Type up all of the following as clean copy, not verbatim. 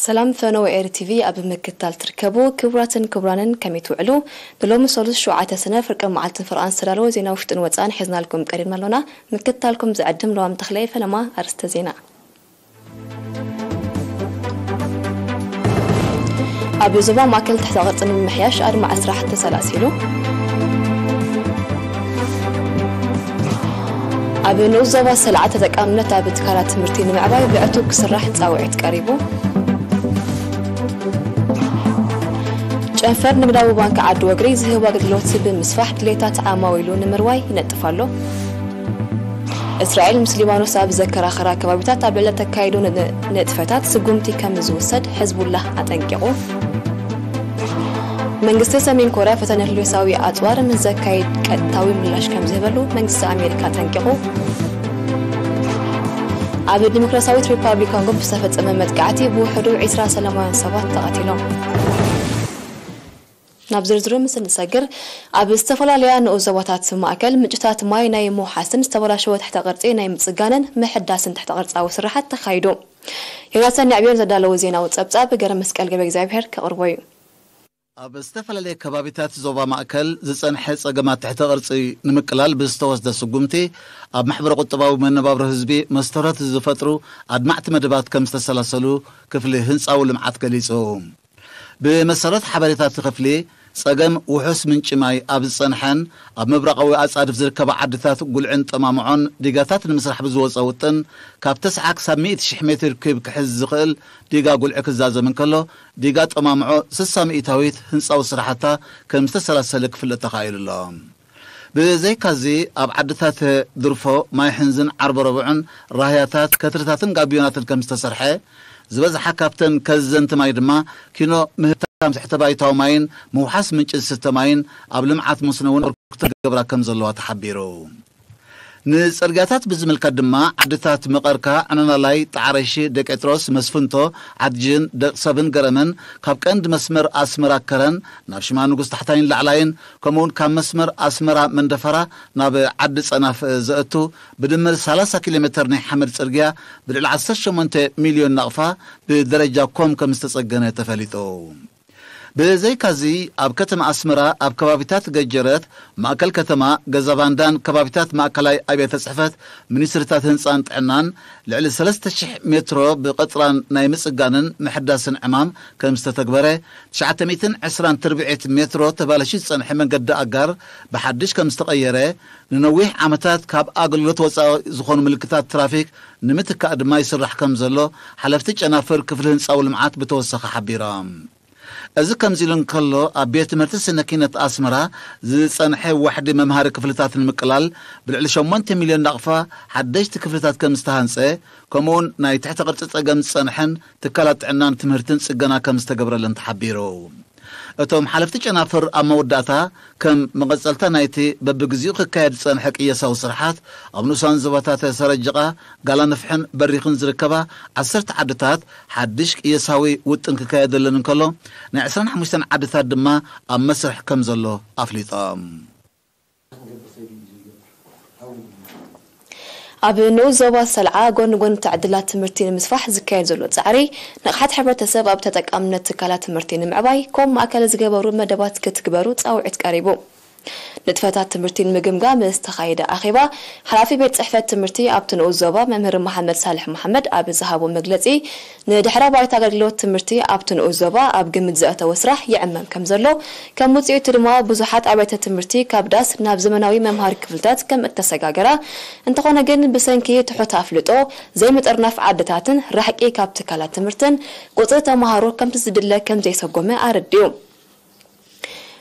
سلام فنو إير تي في أب مكتال تركبو كبرانن كميتو علو بلوم سولس شوعة سنة فرقم معلتن فرقان سلالو زينا وشتن وطان حزنا لكم قريب مالونا مكتالكم زعدم لو متخلي فنما أرست زينا أبي زبا ماكل تحت غطن المحياش أرمع أسرح تسلاسيلو أبي نوزبا سلعة تتكامنة أبي تكالات مرتين معباي بعتو كسراح تساوعت قريبو جنفر نبداو بانك عاد وغري زهوا قدلوت بمسفح دليتات عاماويلو نمرواي ينطفالو اسرائيل مسلمانو ساب ذكر اخر كبابيتات ابله تكايدو نطفتات سغومتي كمزوسد حزب الله اطنققو منግስት ሰሜን ኮሪያ ፈተና ህልውሳዊ አጥዋር ምን ዘካይድ ቀጥታዊ ምላሽ ከምዘበሉ መንግስት አሜሪካ ተንቀቁ አብ ዲሞክራሲያዊት ሪፐብሊክ ኮንጎ ተፈጸመ መጥቃዕቲ በውህዱ 10 ሰላማውያን ሰባት ተቃቲሎም ናብዝርዝሩ ምስንሰግር አብ ዝተፈላልያ ንኡዘዋታት ማእከል ምጭታት ማይ ናይ ሞሐስን ዝተበላሸወ ተሕተ ቅርጺ ናይ ምጽጋነን መሐዳስን ተሕተ ቅርጻዊ ስራሓት ተኻይዱ የራሰን ያብየር ዘዳለው ዜናው ጸብጻብ ገረ መስቀል ገበ እግዚአብሔር ከቅርቦዩ ኣብ ዝተፈላልየ ከባቢታት ዞባ ማእከል ዝጸንሐ ጸገማት ተሕተ ቅርጺ ንምቅላል ብዝተወስደ ስጉምቲ ኣብ ማሕበር ቁጠባዊ መነባብሮ ህዝቢ መስተረት ዝፈጥሩ ኣድማዕቲ መደባት ከም ዝተሰላሰሉ ክፍሊ ህንጻዊ ልምዓት ገሊጹ بمسارات حبريتات خفلي صقم وحس من جماي أب الصنحن أب مبرقوي أصادف زركب عدتات قلعن تمامعون ديقاتات المسرح بزوز أوتن كاب 9 مئة شحمتر كيب كحز زقل ديقا قلعك الزازة من كله ديقات أمامعو 600 هاويت هنس أو سرحتا كمستسلسلك في التخيل الله بزي كازي أب عدتات ظرفو ما يحنزن عرب ربعن راهياتات كترتاتن قابيونات كمستسرحة زبزح كابتن كزنت ماي دما كينو مهتم تحتبايتاو ماين موحس من جنس ماين قبل مسنون قبرا كم زلوا تحبيرو نصرغاتات بزمل كدما عدتات مقركا اننا لاي تعريشي دكتروس مسفنتو عدجن دقسبن غرمن كاب قند مسمر اسمرا كرن نابشما نغس تحتاين لعلاين كمون كام مسمر اسمرا مندفرا ناب عد صناف زاتو بدمر 30 كيلومتر ني حمد صرغيا بدل 18 مليون نقفا بدرجه كوم كمستصغنه تفليتو بزي كازي أب كتم أسمرا أب كبابيتات ججرت مأكل كتما جزاباندان كبابيتات مأكلاي أبي تصحفت منيسرتات هنسان عنان لعل 3 مترو بقطران نايمس جانن محدثن أمام كمستتكبره 920 مترو تبالشيت صن حمن قد أجر بحدش كمستغيره ننويه عمتات كاب أقلت وصا زخون ملكتات ترافيك نمتك أدماي سرح كم زلو حلفتش أنا فر كفلهن أول معات بتوسخ حبيرام از كم زيلن كله ابيت مرتس نكينه اسمرا زصنحه وحده ممهار كفلتات المقلال بالعل 8 مليون نقفه حدشت كفلتات كم استهانصه كمون ناي تحت قرص صقم صنحن تكالات عنان تمهرتن صقنا كم استقبرلن تحبيرو اتوم حلفتي جنافر اموداتا كم مقصلتا نايتي ببغزيو كايد صنحق يساو سرحات ابنوسان زباتات سرجقا قال نفحن بريخن زركبا 10 عدتات حدش يساوي وطن كايدلن كلو نا 25 عدتات دما ام مسرح كم زلو افليطام أب نوزوا سلعة جون تعدلات مرتين مسفح زكاين زلو تعري نقحت حبرة سب أب تتكامنة تكالات مرتين معباي كم أكل زجبرو مدبات كتكبرو أو عتقريبو نتفتات تمرتين مجمجام استخايدة أخيبا حرافي بيت صحفة تمرتي أبتن أوزوبا ممهر محمد صالح محمد أب زهاب ومجلتي ندحرا بايت أغلو تمرتي أبتن أوزوبا أب جمد زأتا وسرح يعمم كم زلو كم متيو ترما بزحات أبيت تمرتي كابداس ناب زمناوي ممهر كفلتات كم التساقاقرا انتقونا جن بسنكي تحوت أفلتو زي متقرناف عادتاتن رحكي كابتكالات تمرتن قطرة مهارو كم تزدلا كم زي سقومي أرديو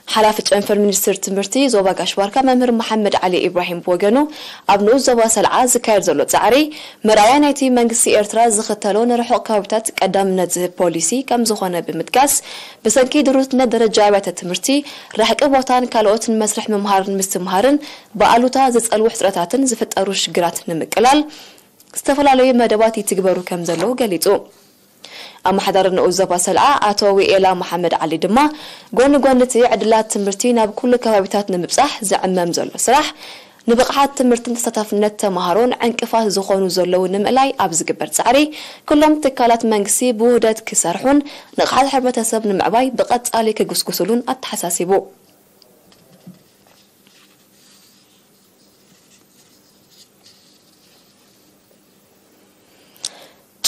حلافة أنفر منستر تمرتي زوبا قشواركا ممهر محمد علي إبراهيم بوغانو أبنو زوبا سلعة زكاير زلو تعري مرايا نايتي منقسي إرتراز زختالون رحو كابتات قدام نزه بوليسي كم زخونا بمتقاس بسنكي دروتنا درجة عبات تمرتي رحك أبوطان كالوت مسرح ممهارن مستمهارن بقالوتا زيز ألوح سرطاتن زفت أروش قرات نمقلال استفلالوي مدباتي تقبرو كم زلو قليتو أما حضرنا أوزبا سلعة أتوي إلى محمد علي دما قون نتي عدلات تمرتينا بكل كبابتاتنا مبصح زعمام زلو سراح ንብቕዓት ትምህርትን ተሳታፍነት ተማሃሮን ዕንቅፋት ዝኾኑ ዘለዉ ንምእላይ ኣብ ዝግበር ጻዕሪ ኩሎም ትካላት መንግስቲ ብውህደት ክሰርሑን ንቕሓት ሕብረተሰብ ንምዕባይ ብቐጻሊ ክግስግስሉን ኣተሓሳሲቡ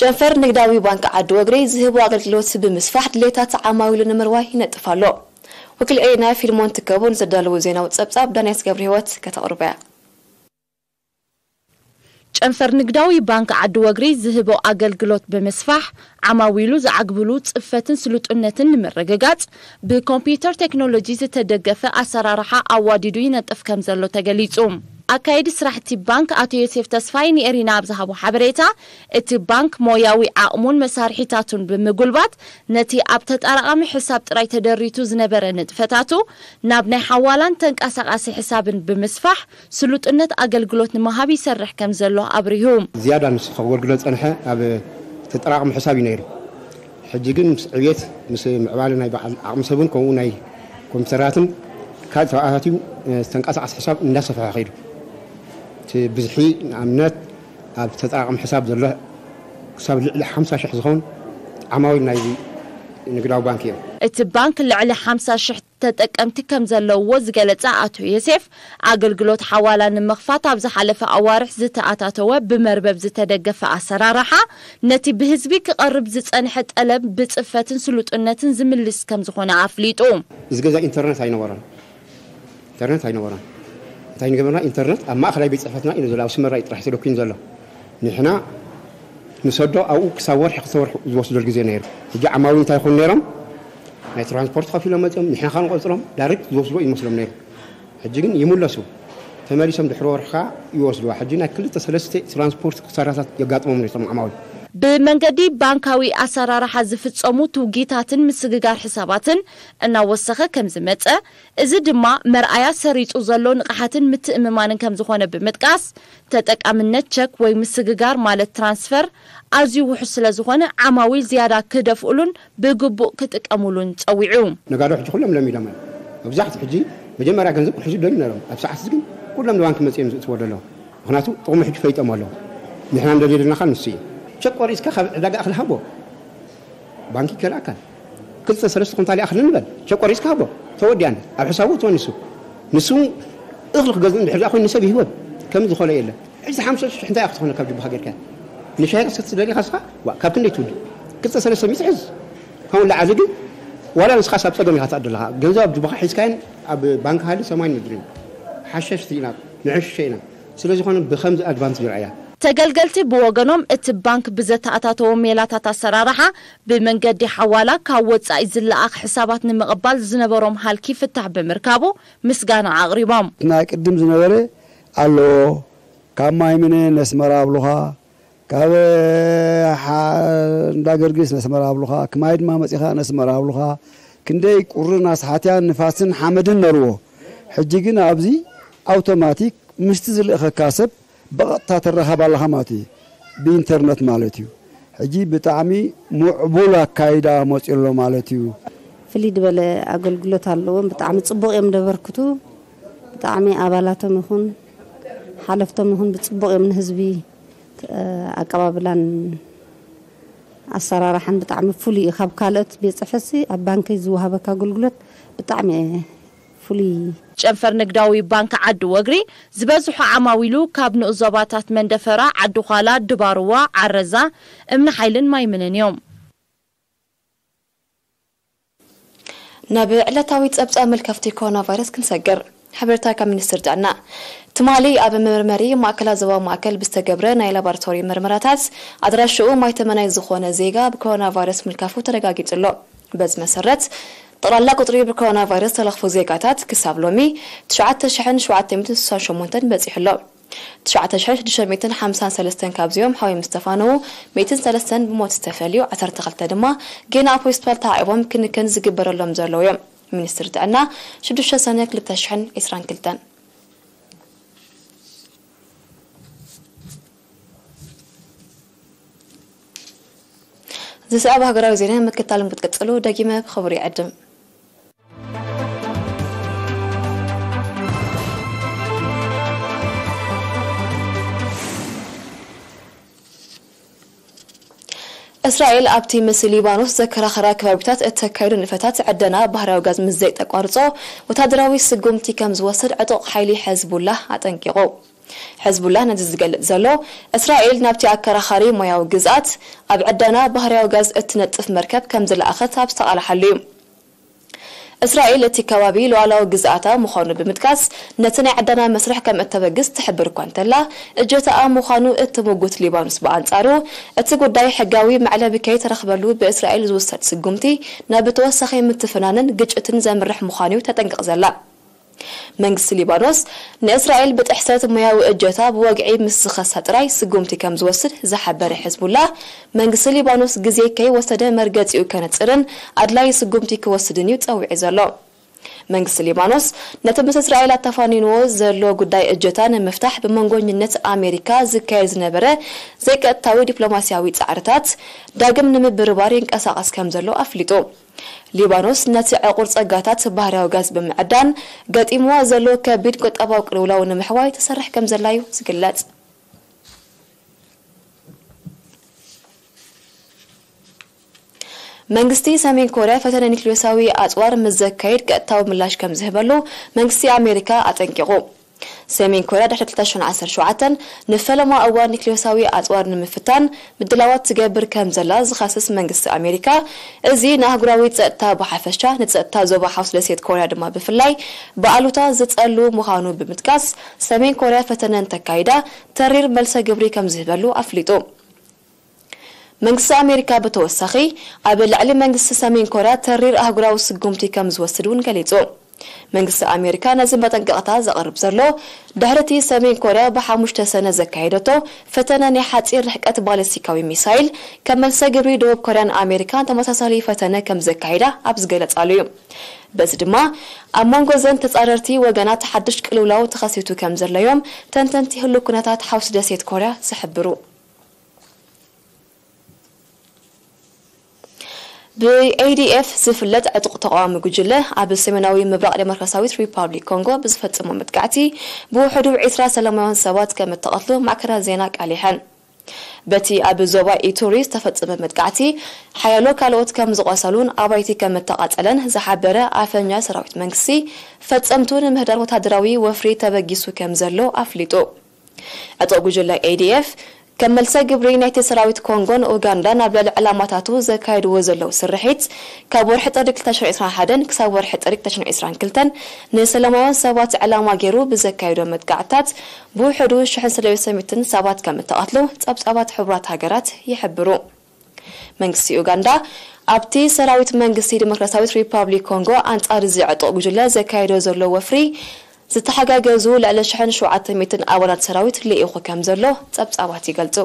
ጨንፈር ንግዳዊ ባንክ ዓዲ ወግሪ ዝህቡ ኣገልግሎት ብምስፋሕ ድሌታት ዓማዊሉ ንምርዋይ ይነጥፋሎ ወኪል ኤና ፊልሞን ትከቡን ዘዳለዉ ዜናው ጸብጻብ ዳንያስ ገብረ ህይወት ከተቕርበያ ጨንፈር ንግዳዊ ባንክ ዓዲ ወግሪ ዝህቡ ኣገልግሎት ብምስፋሕ ዓማዊሉ ዝዓግብሉ ጽፈትን ስሉጥነትን ንምረጋጋጽ ብኮምፒውተር ቴክኖሎጂ ዝተደገፈ ኣሰራርሓ ኣዋዲዱ ይነጥፍ ከም ዘሎ ተገሊጹ ኣካይዲ ስራሕቲ ባንክ ኣቶ ዮሴፍ ተስፋይ ንኤሪና ኣብዝሃቡ ሓበሬታ እቲ ባንክ ሞያዊ ዓቕሙን መሳርሒታቱን ብምጉልባት ነቲ ኣብ ተጣራቐሚ ሕሳብ ጥራይ ተደሪቱ ዝነበረ ንጥፈታቱ ናብ ናይ ሓዋላን ተንቀሳቓሲ ሕሳብን ብምስፋሕ ስሉጥነት ኣገልግሎት ንምሃብ ይሰርሕ ከም ዘሎ ኣብሪሁ ዝያዳ ምስ ኣገልግሎት ጸንሐ ኣብ ተጣራቐሚ ሕሳብ እዩ ነይሩ ሕጂ ግን ምስ ዕብየት ምስ ምዕባለ ናይ በዓል ዓቕሚ ሰብን ከምኡ ናይ ኮምፒውተራትን ካልእ ተባኣታትዩ ተንቀሳቓሲ ሕሳብ እንዳሰፍሐ ኸይዱ ብዝሒ ንኣብነት ኣብ ተጣራቐሚ ሕሳብ ዘሎ ክሳብ ልዕሊ 50,000 ዝኾን ዓማዊል ናይ ንግዳዊ ባንክ እዮም እቲ ባንክ ልዕሊ 50,000 ተጠቀምቲ ከም ዘለውዎ ዝገለጸ ኣቶ ዮሴፍ ኣገልግሎት ሓዋላ ንምኽፋት ኣብ ዝሓለፈ ኣዋርሕ ዝተኣታተወ ብመርበብ ዝተደገፈ ኣሰራርሓ ነቲ ብህዝቢ ክቐርብ ዝጸንሐ ጠለብ ብጽፈትን ስሉጥነትን ዝምልስ ከም ዝኾነ ኣፍሊጡ እዚ ገዛ ኢንተርነት ኣይነበረን እንታይ ንገበርና ኢንተርነት ኣብ ማእኸላይ ቤት ጽሕፈትና ኢሉ ዘሎ ኣብ ስመራይ ጥራሕ ተደኪኑ ዘሎ ንሕና ንሰዶ ኣብኡ ክሳብ ወርሒ ክተወርሑ ዝወስደሉ ግዜ ነይሩ ሕጂ ዓማዊል እንታይ ይኹን ነይሮም ናይ ትራንስፖርት ከፊሎም መፅኦም ንሕና ካ ንቆፅሮም ዳይሬክት ዝወስድዎ ይመስሎም ነይሩ ሕጂ ግን ይምለሱ ተመሊሶም ድሕሪ ወርሕካ ይወስድዋ ሕጂ ናይ ክልተ ሰለስተ ትራንስፖርት ክሳራታት የጋጥሞም ነይሮም ዓማዊል ብመንገዲ ባንካዊ ኣሰራርሓ ዝፍጸሙ ትውጊታትን ምስግጋር ሕሳባትን እናወሰኸ ከም ዝመጸ እዚ ድማ መርኣያ ሰሪጹ ዘሎ ንቕሓትን ምትእምማንን ከም ዝኾነ ብምጥቃስ ተጠቃምነት ቸክ ወይ ምስግጋር ማለት ትራንስፈር ኣዝዩ ውሑስ ስለ ዝኾነ ዓማዊል ዝያዳ ክደፍኡሉን ብግቡእ ክጥቀሙሉን ጸዊዑ ነጋዶ ሕጂ ኩሎም ለሚዶም መብዛሕትኡ ሕጂ መጀመርያ ገንዘብ ክሕዙ ደልዩ ነይሮም ኣብ ሰዓት ግን ኩሎም ንባንኪ መጺኦም ዝእትዎ ደለዉ ምክንያቱ ጥቕሚ ሕጂ ፈይጦም ኣለዉ ንሕና እንደልየልና ካ ንሱ እዩ شكور إسكا خب علاقة أخذ هبو بانكي كلا أكل كل سلسلة كنتالي أخذ نبل شكور إسكا هبو تودي أنا الحسابه تو نسو أغلق جزء من أخوي نسبي هو كم دخل إلا إذا حمس حنتا أخذ هنا كابجب حاجة كان نشاهد ستدري خاصة وكابتن لي تودي كل سلسلة ميسعز هون لا عزقي ولا نسخة سبصدمي هتقدر لها جنزاب جبها حس كان أب بانك هذا سماين ندري حشش فينا نعيش شينا سلسلة كنا بخمس أدفانس بالعيا ተገልገልቲ ብወገኖም እቲ ባንክ ብዘተኣታተወ ሜላታት ኣሰራርሓ ብመንገዲ ሓዋላ ካብ ወጻኢ ዝለኣኽ ሕሳባት ንምቕባል ዝነበሮም ሃልኪ ፍታሕ ብምርካቡ ምስጋና ኣቕሪቦም ናይ ቅድም ዝነበረ ኣሎ ካብ ማይምነ ነስመራ ኣብሉኻ ካብ እንዳገርግስ ነስመራ ኣብሉኻ ከማይ ድማ መጺኻ ነስመራ ኣብሉኻ ክንደይ ቁርን ኣስሓትያን ንፋስን ሓመድን ነርዎ ሕጂ ግን ኣብዚ ኣውቶማቲክ ምስቲ ዝልእኸካ ሰብ بقطع الرهاب الله ماتي بإنترنت مالتيو حجي بتعمي معبولة كايدا موصيلو مالتيو فلي دبل أقولت هاللون بتعمي تصبغ يوم دبركتو بتعمي أبالاتهم يخون حلفتهم يخون بتصبغ من هزبي أقابلان السرارة حن بتعمي فلي خاب كالت بيصحسي أبانكي زوها بك أقولت بتعمي فلي ጨንፈር ንግዳዊ ባንክ ዓዲ ወግሪ ዝበዝሑ ዓማዊሉ ካብ ንኡዞባታት መንደፈራ ዓዲ ኋላ ድባርዋ ዓረዛ እምነ ኃይልን ማይምንን እዮም ናብ ዕለታዊ ጸብጻብ መልከፍቲ ኮሮና ቫይረስ ክንሰገር حبرتا كمنستر دعنا تمالي أب مرمري مأكل زوا مأكل بستجبره نايل لابراتوري مرمراتات أدرشوا ما يتمنى يزخون زيجا بكورونا فيروس ملكافو ترجعت له بس مسرت طلع لك طريق بكورونا فيروس تلخفو زيجاتات كسابلومي تشعت شحن شوعت ميتن ساشو مونتن بس يحلو تشعت شحن دشميتن 53 كابزيوم حوي مستفانو 203 بموت استفاليو أثر تغلط دما جينا أبويستبال تعبهم كن زجبر لهم زلوا يوم منستر دعنا شدوش سنة كل تشحن إسران كلتان زي سأبها قراو زينين متكتالم بتكتلو داقيمة بخبري عدم እስራኤል ኣብቲ ምስ ሊባኖስ ዘከራኸራ ከባቢታት እተካይዱ ንፈታት ዕደና ባህራዊ ጋዝ ምስ ዘይተቋርጾ ወታደራዊ ስጉምቲ ከም ዝወስድ ዕጡቕ ሓይሊ ሕዝቡላህ አጠንቂቑ። ሕዝቡላህ ነዚ ዝገልጽ ዘሎ እስራኤል ናብቲ ኣከራኻሪ ሞያዊ ግዝኣት ኣብ ዕደና ባህራዊ ጋዝ እትነጥፍ መርከብ ከም ዝለኣኸት ኣብ ዝተቓልሐሉ እዩ። እስራኤል እቲ ከባቢ ሉዓላዊ ግዝኣታ ምዃኑ ብምጥቃስ ነቲ ናይ ዕደና መስርሕ ከም እተበግስ ትሕብር እኳ እንተላ እጀታኣ ምዃኑ እትምጉት ሊባኖስ በኣንጻሩ እቲ ጉዳይ ሕጋዊ መዕለቢ ከይተረኽበሉ ብእስራኤል ዝውሰድ ስጉምቲ ናብ ተወሳኺ ምትፍናንን ግጭትን ዘምርሕ ምዃኑ ተጠንቅቕ ዘላ። መንግስቲ ሊባኖስ ንእስራኤል ብጥሕሰት ሞያዊ እጀታ ብወግዒ ምስ ዝኸሳ ጥራይ ስጉምቲ ከም ዝወስድ ዝሓበረ ሕዝቡላህ መንግስቲ ሊባኖስ ግዜ ከይወሰደ መርገፂኡ ከነፅርን ኣድላይ ስጉምቲ ክወስድን እዩ ፀዊዑ ዘሎ። መንግስቲ ሊባኖስ ነቲ ምስ እስራኤል ኣተፋኒንዎ ዘሎ ጉዳይ እጀታ ንምፍታሕ ብመንጎኝነት ኣሜሪካ ዝካየድ ዝነበረ ዘይቀጥታዊ ዲፕሎማስያዊ ጻዕርታት ዳግም ንምብርባር ይንቀሳቐስ ከም ዘሎ ኣፍሊጡ። ሊባኖስ ነቲ ዕቁር ጸጋታት ባህራዊ ጋዝ ብምዕዳን ገጢምዋ ዘሎ ከቢድ ቁጠባዊ ቅልውላው ንምሕዋይ ተሰርሕ ከም ዘላ እዩ ዝግለጽ። መንግስቲ ሰሜን ኮርያ ፈተነ ኒክሌሳዊ ኣጽዋር ምዘካይድ ቀጥታዊ ምላሽ ከም ዝህበሉ መንግስቲ ኣሜሪካ አጠንቂቑ። ሰሜን ኮርያ ድሕሪ 2017 ንፈለማ እዋን ኒክሌሳዊ ኣጽዋር ንምፍታን ምድላዋት ትገብር ከም ዘላ ዝኻሰስ መንግስቲ ኣሜሪካ እዚ ንኣህጉራዊ ጸጥታ ብሓፈሻ ንጸጥታ ዞባ ሓውስ ደሴት ኮርያ ድማ ብፍላይ በኣሉታ ዝጸሉ ምዃኑ ብምጥቃስ ሰሜን ኮርያ ፈተነ እንተካይዳ ተሪር መልሰ ግብሪ ከም ዝህበሉ ኣፍሊጡ። መንግስቲ ኣሜሪካ በተወሳኺ ኣብ ልዕሊ መንግስቲ ሰሜን ኮርያ ተሪር ኣህጉራዊ ስጉምቲ ከም ዝወስድ እውን ገሊጹ። መንግስቲ ኣሜሪካ ነዚ መጠንቀቕታ ዘቕርብ ዘሎ ድሕርቲ ሰሜን ኮርያ ብ5 ሰነ ዘካየደቶ ፈተነ ናይ ሓፂር ርሕቀት ባሊስቲካዊ ሚሳይል ከም መልሰ ግብሪ ደቡብ ኮርያን ኣሜሪካን ተመሳሳሊ ፈተነ ከም ዘካየዳ ኣብ ዝገለጻሉ እዩ። በዚ ድማ ኣብ መንጎ ዘን ተጻረርቲ ወገናት ሓድሽ ቅልውላው ተኸሲቱ ከም ዘለዮም ተንተንቲ ህሉ ኩነታት ሓውስ ደሴት ኮርያ ዝሕብሩ። ብADF ዝፍለጥ ዕጡቕ ተቃዋሚ ጉጅለ ኣብ ሰሜናዊ ምብራቕ ዲሞክራሲያዊት ሪፓብሊክ ኮንጎ ብዝፈጸሞ መጥቃዕቲ ብውሕዱ 20 ሰላማውያን ሰባት ከም ተቐትሉ ማዕከናት ዜና ቃሊሐን። በቲ ኣብ ዞባ ኢቱሪ ዝተፈጸመ መጥቃዕቲ ሓያሎ ካልኦት ከም ዝቆሰሉን ኣባይቲ ከም ተቃጸለን ዝሓበረ ኣፈኛ ሰራዊት መንግስቲ ፈጸምቱ ንምህዳር ወታደራዊ ወፍሪ ተበጊሱ ከም ዘሎ ኣፍሊጡ። ዕጡቕ ጉጅለ ADF ከም መልሰ ግብሪ ናይቲ ሰራዊት ኮንጎን ኡጋንዳን ኣብ ልዕሊ ዕላማታቱ ዘካየድዎ ዘለው ስርሒት ካብ ወርሒ ጥሪ 2021 ክሳብ ወርሒ ጥሪ 2022 ንሰላማውያን ሰባት ዕላማ ገይሩ ብዘካየዶ መጥቃዕትታት ብውሕዱ 1300 ሰባት ከም ተቐትሉ ጸብጻባት ሕቡራት ሃገራት ይሕብሩ። መንግስቲ ኡጋንዳ ኣብቲ ሰራዊት መንግስቲ ዲሞክራሲያዊት ሪፓብሊክ ኮንጎ አንጻር እዚ ዕጡቕ ጉጅለ ዘካየዶ ዘሎ ወፍሪ ዝተሓጋገዙ ልዕሊ 1700 ኣባላት ሰራዊት ልኢኹ ከም ዘሎ ጸብጻባት ይገልጹ።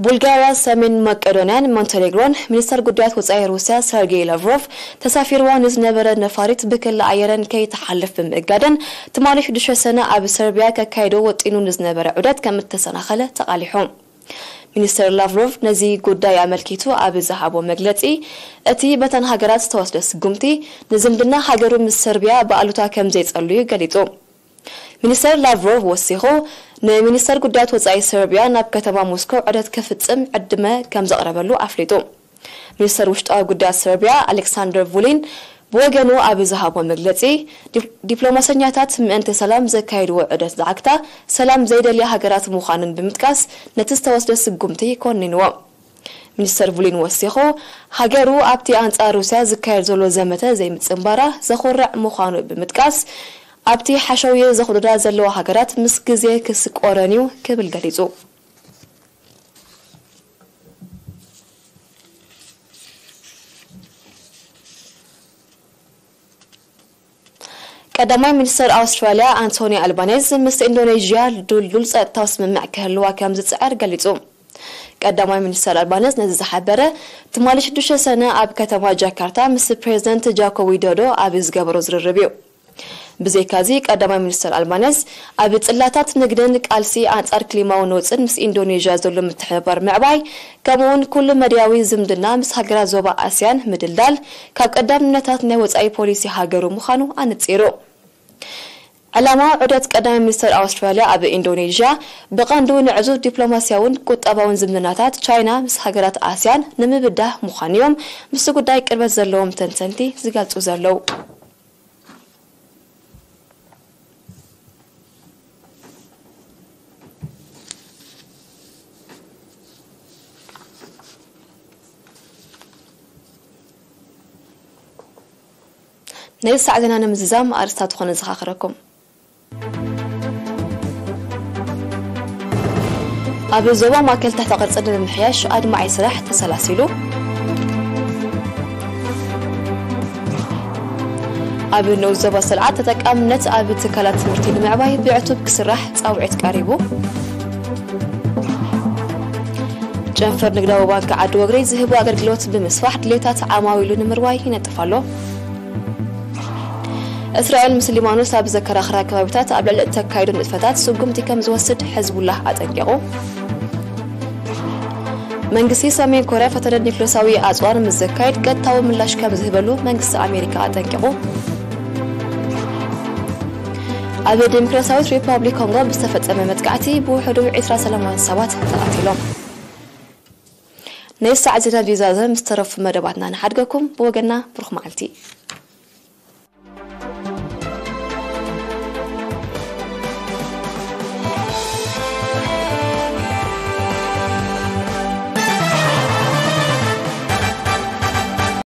ቡልጋሪያ ሰሜን መቄዶንያን ሞንቴኔግሮን ሚኒስተር ጉዳያት ወጻኢ ሩስያ ሰርጌይ ላቭሮቭ ተሳፊርዋ ንዝነበረ ነፋሪት ብክሊ ኣየረን ከይተሓልፍ ብምእጋደን ትማሊ 6 ሰነ ኣብ ሰርቢያ ከካይዶ ወጢኑ ንዝነበረ ዑደት ከም ተሰናኸለ ተቃሊሑ። ሚኒስተር ላቭሮቭ ነዚ ጉዳይ ኣመልኪቱ ኣብ ዝሃቦ መግለጺ እቲ በተን ሃገራት ዝተወስደ ስጉምቲ ንዝምድና ሃገሩ ምስ ሰርቢያ በኣሉታ ከም ዘይጸልዩ ገሊጹ። ሚኒስተር ላቭሮቭ ወሲኹ ንሚኒስተር ጉዳያት ወጻኢ ሰርቢያ ናብ ከተማ ሞስኮ ዑደት ክፍጽም ዕድመ ከም ዘቕረበሉ ኣፍሊጡ። ሚኒስተር ውሽጣዊ ጉዳያት ሰርቢያ ኣሌክሳንደር ቡሊን ብወገኑ ኣብ ዝሃቦ መግለጺ ዲፕሎማስያታት ምእንቲ ሰላም ዘካየድዎ ዑደት ዛዕግታ ሰላም ዘይደልያ ሃገራት ምዃንን ብምጥቃስ ነቲ ዝተወስደ ስጉምቲ ኮኒንዎ። ሚኒስተር ቡሊን ወሲኹ ሃገሩ ኣብቲ ኣንጻር ሩስያ ዝካየድ ዘሎ ዘመተ ዘይምጽምባራ ዘኹርዕ ምዃኑ ብምጥቃስ ኣብቲ ሓሸውየ ዘኽዱዳ ዘለዋ ሃገራት ምስ ግዜ ክስቆረንዩ ክብል ገሊጹ። ቀዳማይ ሚኒስተር ኣውስትራልያ አንቶኒ አልባኔዝ ምስ ኢንዶኔዥያ ድልዱል ጸጥታዊ ስምምዕ ክህልዋ ከም ዝጽዕር ገሊጹ። ቀዳማይ ሚኒስተር አልባኔዝ ነዚ ዝሓበረ ትማሊ 6 ሰነ ኣብ ከተማ ጃካርታ ምስ ፕሬዝደንት ጃኮ ዊዶዶ ኣብ ዝገበሮ ዝርርብ እዩ። ብዘይካዚ ቀዳማይ ሚኒስተር አልባኔዝ ኣብ ጽላታት ንግድን ቃልሲ አንጻር ክሊማዊ ነውፅን ምስ ኢንዶኔዥያ ዘሎ ምትሕብባር ምዕባይ ከምኡውን ኩሉ መድያዊ ዝምድና ምስ ሃገራት ዞባ ኣስያን ምድልዳል ካብ ቀዳምነታት ናይ ወጻኢ ፖሊሲ ሃገሩ ምዃኑ ኣነጺሩ። علامة عدة قدام مستر أستراليا أب إندونيسيا بقاندو نعزو دبلوماسياون قطباون زمناتات تشاينا مس هاجرات آسيان نمبدا مخانيوم مس قداي قربت زلوم تنتنتي زغالصو زلو نيس ساعتنا نمززام أرستات خون زخاخركم أبي زوبا ماكل تحت قرص المحياش أدمع يسرح تسلاسلو أبي نوزبا سلعات تتكامنت أبي تكالات مرتين معباي بيعتوب كسرح تصاوعت قريبو جنفر نقداو بانك عدو وغري زهبو أغرقلوت بمسفاح دليتات عماويلو نمرواي ينطفالو إسرائيل مسلمانو ساب ذكر أخرى كبابتات قبل التكايدون إتفتات سوقمتي كم زوسد حزب الله أتنقعو منقسي سامين كوريا فترد نيكلوساوي أزوار مزكايد قد تاو ملاش كم زهبلو منقس أمريكا أتنقعو أبي ديمقراطية ريبابليك كونغو بستفت أمامت قعتي بوحدو عسرة سلمان سوات تقاتلهم نيس عزيزنا بيزازة مسترف مدباتنا نحدقكم بوغنا بروخ معلتي